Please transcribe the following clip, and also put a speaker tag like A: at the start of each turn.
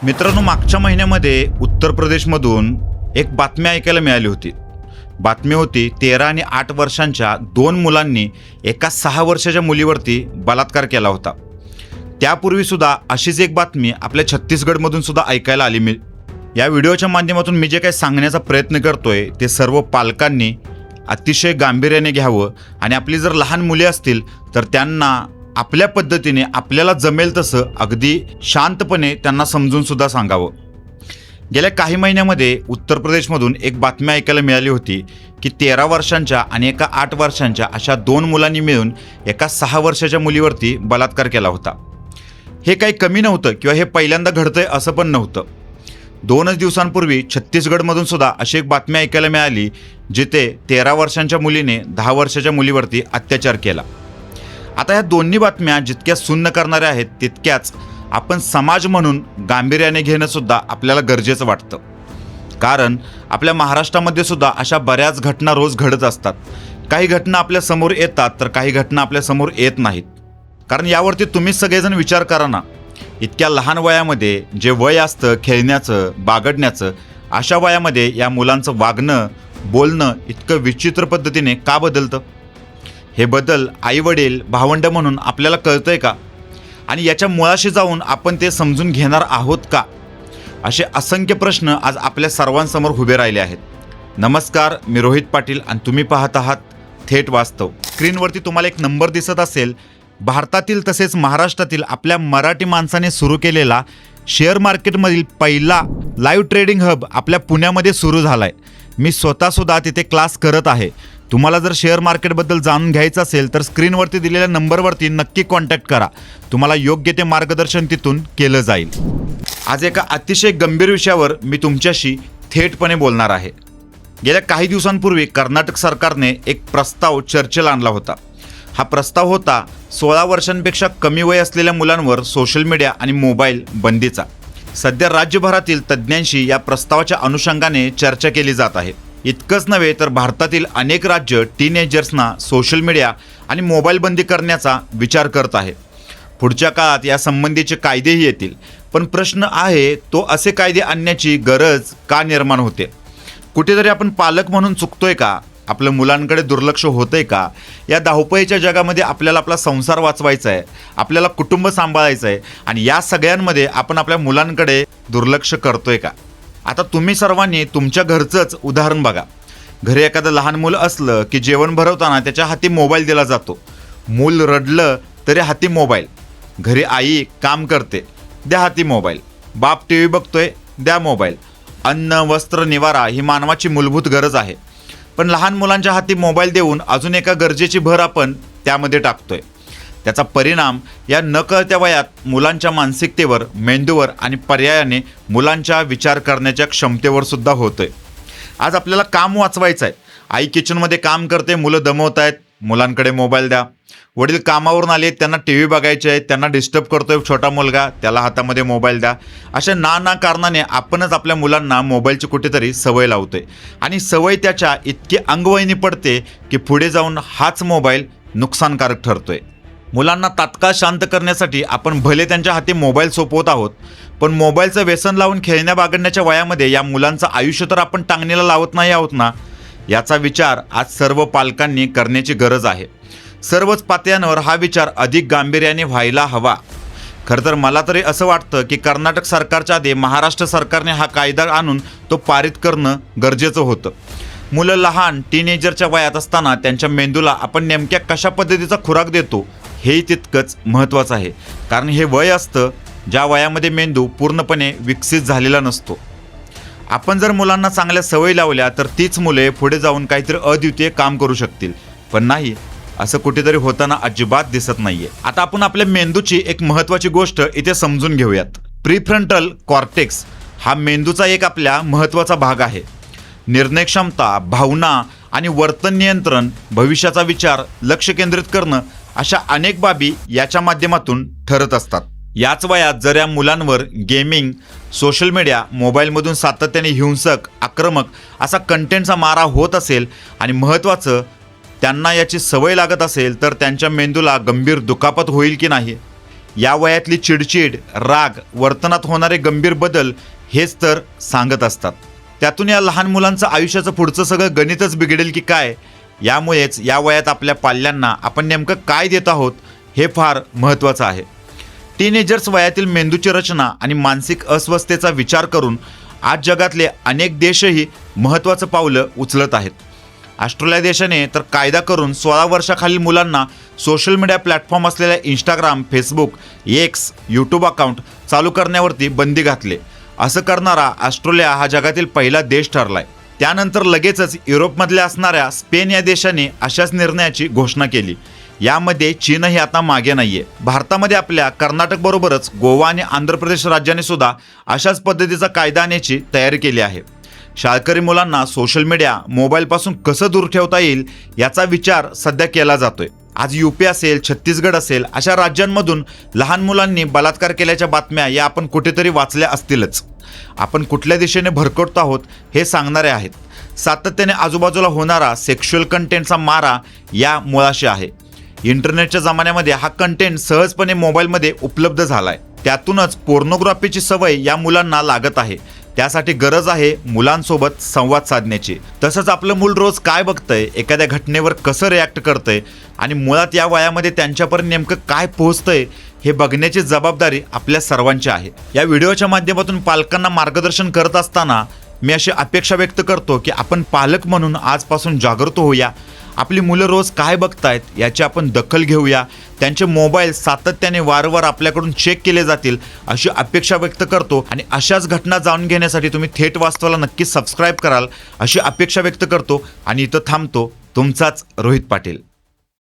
A: मित्रांनो, मागच्या महिन्यामध्ये उत्तर प्रदेशमधून एक बातमी ऐकायला मिळाली होती. बातमी होती 13 आणि 8 वर्षांच्या 2 मुलांनी एका 6 वर्षाच्या मुलीवरती बलात्कार केला होता. त्यापूर्वीसुद्धा अशीच एक बातमी आपल्या छत्तीसगडमधून सुद्धा ऐकायला आली. या व्हिडिओच्या माध्यमातून मी जे काही सांगण्याचा प्रयत्न करतोय ते सर्व पालकांनी अतिशय गांभीर्याने घ्यावं आणि आपली जर लहान मुले असतील तर त्यांना आपल्या पद्धतीने आपल्याला जमेल तसं अगदी शांतपणे त्यांना समजून सुद्धा सांगावं. गेल्या काही महिन्यामध्ये उत्तर प्रदेशमधून एक बातमी ऐकायला मिळाली होती की 13 वर्षांच्या आणि एका 8 वर्षांच्या अशा 2 मुलांनी मिळून एका 6 वर्षाच्या मुलीवरती बलात्कार केला होता. हे काही कमी नव्हतं किंवा हे पहिल्यांदा घडतंय असं पण नव्हतं. 2 दिवसांपूर्वी छत्तीसगडमधून सुद्धा अशी एक बातमी ऐकायला मिळाली जिथे 13 वर्षांच्या मुलीने 10 वर्षाच्या मुलीवरती अत्याचार केला. आता ह्या दोन्ही बातम्या जितक्या सुन्न करणाऱ्या आहेत तितक्याच आपण समाज म्हणून गांभीर्याने घेणं सुद्धा आपल्याला गरजेचं वाटतं. कारण आपल्या महाराष्ट्रामध्ये सुद्धा अशा बऱ्याच घटना रोज घडत असतात. काही घटना आपल्या समोर येतात तर काही घटना आपल्या समोर येत नाहीत. कारण यावरती तुम्ही सगळेजण विचार करा ना, इतक्या लहान वयामध्ये जे वय असतं खेळण्याचं बागडण्याचं, अशा वयामध्ये या मुलांचं वागणं बोलणं इतकं विचित्र पद्धतीने का बदलतं? हे बदल आईवडील भावंड म्हणून आपल्याला कळतंय का? आणि याच्या मुळाशी जाऊन आपण ते समजून घेणार आहोत का? असे असंख्य प्रश्न आज आपल्या सर्वांसमोर उभे राहिले आहेत. नमस्कार, मी रोहित पाटील आणि तुम्ही पाहत आहात थेट वास्तव. स्क्रीनवरती तुम्हाला एक नंबर दिसत असेल. भारतातील तसेच महाराष्ट्रातील आपल्या मराठी माणसाने सुरू केलेला शेअर मार्केटमधील पहिला लाईव्ह ट्रेडिंग हब आपल्या पुण्यामध्ये सुरू झाला आहे. मी स्वतःसुद्धा तिथे क्लास करत आहे. तुम्हाला जर शेअर मार्केटबद्दल जाणून घ्यायचं असेल तर स्क्रीनवरती दिलेल्या नंबरवरती नक्की कॉन्टॅक्ट करा. तुम्हाला योग्य ते मार्गदर्शन तिथून केलं जाईल. आज एका अतिशय गंभीर विषयावर मी तुमच्याशी थेटपणे बोलणार आहे. गेल्या काही दिवसांपूर्वी कर्नाटक सरकारने एक प्रस्ताव चर्चेला आणला होता. हा प्रस्ताव होता 16 वर्षांपेक्षा कमी वय असलेल्या मुलांवर सोशल मीडिया आणि मोबाईल बंदीचा. सध्या राज्यभरातील तज्ज्ञांशी या प्रस्तावाच्या अनुषंगाने चर्चा केली जात आहे. इतकंच नव्हे तर भारतातील अनेक राज्य टीनेजर्सना सोशल मीडिया आणि मोबाईल बंदी करण्याचा विचार करत आहे. पुढच्या काळात या संबंधीचे कायदेही येतील. पण प्रश्न आहे तो असे कायदे आणण्याची गरज का निर्माण होते? कुठेतरी आपण पालक म्हणून चुकतोय का? आपल्या मुलांकडे दुर्लक्ष होतंय का? या धावपळीच्या जगामध्ये आपल्याला आपला संसार वाचवायचा आहे, आपल्याला कुटुंब सांभाळायचं आहे आणि या सगळ्यांमध्ये आपण आपल्या मुलांकडे दुर्लक्ष करतोय का? आता तुम्ही सर्वांनी तुमच्या घरचंच उदाहरण बघा. घरी एखादं लहान मूल असलं की जेवण भरवताना त्याच्या हाती मोबाईल दिला जातो. मूल रडलं तरी हाती मोबाईल. घरी आई काम करते, द्या हाती मोबाईल. बाप टी व्ही बघतोय, द्या मोबाईल. अन्न वस्त्र निवारा ही मानवाची मूलभूत गरज आहे. पण लहान मुलांच्या हाती मोबाईल देऊन अजून एका गरजेची भर आपण त्यामध्ये टाकतोय. त्याचा परिणाम या नकळत्या वयात मुलांच्या मानसिकतेवर, मेंदूवर आणि पर्यायाने मुलांच्या विचार करण्याच्या क्षमतेवर सुद्धा होतोय. आज आपल्याला काम वाचवायचं आहे. आई किचनमध्ये काम करते, मुलं दमवत आहेत, मुलांकडे मोबाईल द्या. वडील कामावरून आले, त्यांना टी व्ही बघायचे आहे, त्यांना डिस्टर्ब करतोय छोटा मुलगा, त्याला हातामध्ये मोबाईल द्या. अशा ना कारणाने आपणच आपल्या मुलांना मोबाईलची कुठेतरी सवय लावतोय आणि सवय त्याच्या इतकी अंगवळणी पडते की पुढे जाऊन हाच मोबाईल नुकसानकारक ठरतोय. मुलांना तात्काळ शांत करण्यासाठी आपण भले त्यांच्या हाती मोबाईल सोपवत आहोत, पण मोबाईलचं व्यसन लावून खेळण्या बागडण्याच्या वयामध्ये या मुलांचं आयुष्य तर आपण टांगणीला लावत नाही आहोत ना. याचा विचार आज सर्व पालकांनी करण्याची गरज आहे. सर्वच पातळ्यांवर हा विचार अधिक गांभीर्याने व्हायला हवा. खरं तर मला तरी असं वाटतं की कर्नाटक सरकारच्या आधी महाराष्ट्र सरकारने हा कायदा आणून तो पारित करणं गरजेचं होतं. मुलं लहान टीनेजरच्या वयात असताना त्यांच्या मेंदूला आपण नेमक्या कशा पद्धतीचा खुराक देतो हेही तितकंच महत्त्वाचं आहे. कारण हे वय असतं ज्या वयामध्ये मेंदू पूर्णपणे विकसित झालेला नसतो. आपण जर मुलांना चांगल्या सवयी लावल्या तर तीच मुले पुढे जाऊन काहीतरी अद्वितीय काम करू शकतील. पण नाही, असं कुठेतरी होताना अजिबात दिसत नाहीये. आता आपण आपल्या मेंदूची एक महत्त्वाची गोष्ट इथे समजून घेऊयात. प्रीफ्रंटल कॉर्टेक्स हा मेंदूचा एक आपल्या महत्त्वाचा भाग आहे. निर्णय क्षमता, भावना आणि वर्तन नियंत्रण, भविष्याचा विचार, लक्ष केंद्रित करणं अशा अनेक बाबी याच्या माध्यमातून ठरत असतात. याच वयात जर या मुलांवर गेमिंग, सोशल मीडिया, मोबाईलमधून सातत्याने हिंसक, आक्रमक असा कंटेंटचा मारा होत असेल आणि महत्त्वाचं त्यांना याची सवय लागत असेल तर त्यांच्या मेंदूला गंभीर दुखापत होईल की नाही या वयातली चिडचिड, राग, वर्तनात होणारे गंभीर बदल हेच तर सांगत असतात. त्यातून या लहान मुलांचं आयुष्याचं पुढचं सगळं गणितच बिघडेल की काय, यामुळेच या वयात आपल्या पाल्यांना आपण नेमकं काय देत आहोत हे फार महत्त्वाचं आहे. टीनेजर्स वयातील मेंदूची रचना आणि मानसिक अस्वस्थतेचा विचार करून आज जगातले अनेक देशही महत्त्वाचं पावलं उचलत आहेत. ऑस्ट्रेलिया देशाने तर कायदा करून 16 वर्षाखालील मुलांना सोशल मीडिया प्लॅटफॉर्म असलेल्या Instagram, Facebook, x, YouTube account चालू करण्यावरती बंदी घातली. असं करणारा ऑस्ट्रेलिया हा जगातील पहिला देश ठरलाय. त्यानंतर लगेचच युरोपमधल्या असणाऱ्या स्पेन या देशाने अशाच निर्णयाची घोषणा केली. यामध्ये चीनही आता मागे नाहीये. भारतामध्ये आपल्या कर्नाटकबरोबरच गोवा आणि आंध्र प्रदेश राज्याने सुद्धा अशाच पद्धतीचा कायदा आणण्याची तयारी केली आहे. शाळकरी मुलांना सोशल मीडिया, मोबाईलपासून कसं दूर ठेवता येईल याचा विचार सध्या केला जातोय. आज यूपी असेल, छत्तीसगड असेल अशा राज्यांमधून लहान मुलांनी बलात्कार केल्याच्या बातम्या या आपण कुठेतरी वाचल्या असतीलच. आपण कुठल्या दिशेने भरकटत आहोत हे सांगणारे आहेत. सातत्याने आजूबाजूला होणारा सेक्शुअल कंटेंटचा मारा या मुळाशी आहे. इंटरनेटच्या जमान्यामध्ये हा कंटेंट सहजपणे मोबाईलमध्ये उपलब्ध झालाय. त्यातूनच पोर्नोग्राफीची सवय या मुलांना लागत आहे. त्यासाठी गरज आहे मुलांसोबत संवाद साधण्याची. तसंच आपलं मूल रोज काय बघतंय, एखाद्या घटनेवर कसं रिॲक्ट करतंय आणि मुळात या वयामध्ये त्यांच्यापर्यंत नेमकं काय पोहोचतंय हे बघण्याची जबाबदारी आपल्या सर्वांची आहे. या व्हिडिओच्या माध्यमातून पालकांना मार्गदर्शन करत असताना मी अशी अपेक्षा व्यक्त करतो की आपण पालक म्हणून आजपासून जागृत होऊया. आपली मुलं रोज काय बघतायत याची आपण दखल घेऊया. त्यांचे मोबाईल सातत्याने वारंवार आपल्याकडून चेक केले जातील अशी अपेक्षा व्यक्त करतो. आणि अशाच घटना जाणून घेण्यासाठी तुम्ही थेट वास्तवाला नक्की सबस्क्राईब कराल अशी अपेक्षा व्यक्त करतो आणि इथं थांबतो. तुमचाच रोहित पाटील.